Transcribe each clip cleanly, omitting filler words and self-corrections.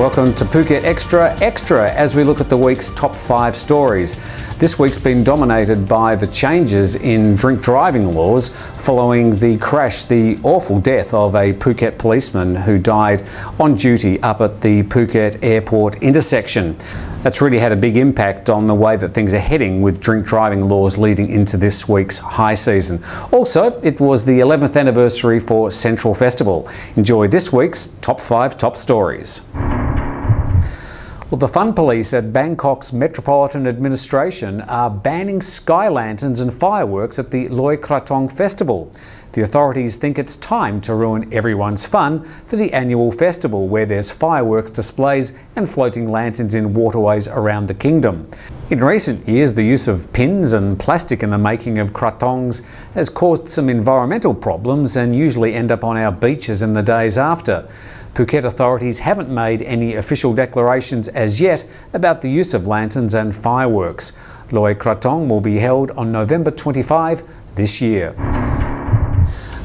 Welcome to Phuket Extra as we look at the week's top 5 stories. This week's been dominated by the changes in drink driving laws following the crash, the awful death of a Phuket policeman who died on duty up at the Phuket airport intersection. That's really had a big impact on the way that things are heading with drink driving laws leading into this week's high season. Also, it was the 11th anniversary for Xtra Festival. Enjoy this week's top 5 top stories. Well, the Fun Police at Bangkok's Metropolitan Administration are banning sky lanterns and fireworks at the Loy Krathong Festival. The authorities think it's time to ruin everyone's fun for the annual festival, where there's fireworks displays and floating lanterns in waterways around the kingdom. In recent years, the use of pins and plastic in the making of krathongs has caused some environmental problems and usually end up on our beaches in the days after. Phuket authorities haven't made any official declarations as yet about the use of lanterns and fireworks. Loy Krathong will be held on November 25 this year.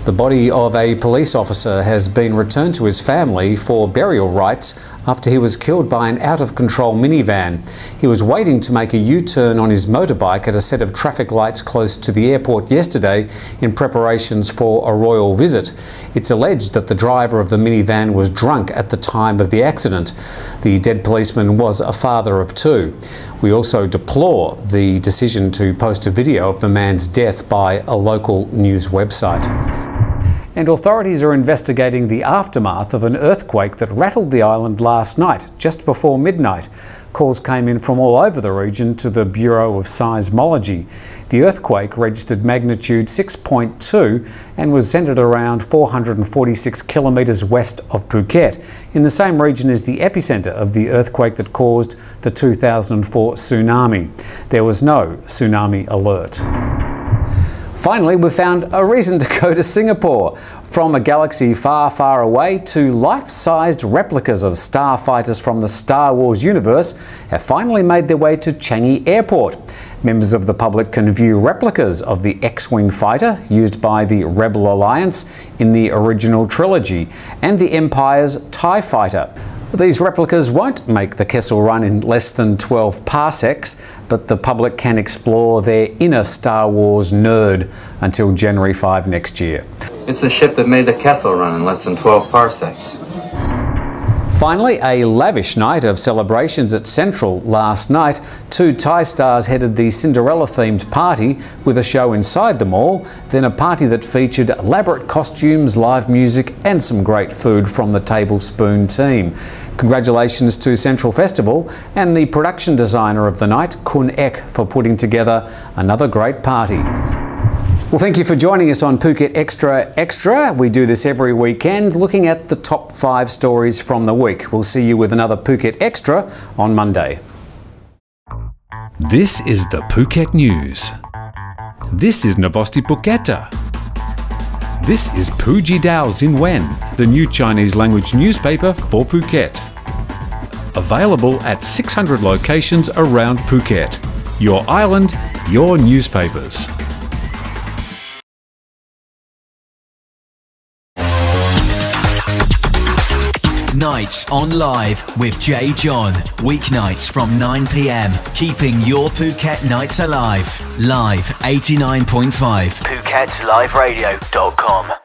The body of a police officer has been returned to his family for burial rites after he was killed by an out-of-control minivan. He was waiting to make a U-turn on his motorbike at a set of traffic lights close to the airport yesterday in preparations for a royal visit. It's alleged that the driver of the minivan was drunk at the time of the accident. The dead policeman was a father of 2. We also deplore the decision to post a video of the man's death by a local news website. And authorities are investigating the aftermath of an earthquake that rattled the island last night, just before midnight. Calls came in from all over the region to the Bureau of Seismology. The earthquake registered magnitude 6.2 and was centred around 446 kilometres west of Phuket, in the same region as the epicentre of the earthquake that caused the 2004 tsunami. There was no tsunami alert. Finally, we've found a reason to go to Singapore. From a galaxy far, far away to life-sized replicas of starfighters from the Star Wars universe have finally made their way to Changi Airport. Members of the public can view replicas of the X-Wing fighter used by the Rebel Alliance in the original trilogy and the Empire's TIE fighter. These replicas won't make the Kessel Run in less than 12 parsecs, but the public can explore their inner Star Wars nerd until January 5 next year. It's a ship that made the Kessel Run in less than 12 parsecs. Finally, a lavish night of celebrations at Central last night. 2 Thai stars headed the Cinderella-themed party with a show inside the mall, then a party that featured elaborate costumes, live music and some great food from the Tablespoon team. Congratulations to Xtra Festival and the production designer of the night, Kun Ek, for putting together another great party. Well, thank you for joining us on Phuket Extra. We do this every weekend, looking at the top 5 stories from the week. We'll see you with another Phuket Extra on Monday. This is the Phuket News. This is Novosti Phuketa. This is Puji Dao Xinwen, the new Chinese language newspaper for Phuket. Available at 600 locations around Phuket. Your island, your newspapers. Nights on Live with Jay John. Weeknights from 9 p.m. Keeping your Phuket nights alive. Live 89.5. PhuketLiveRadio.com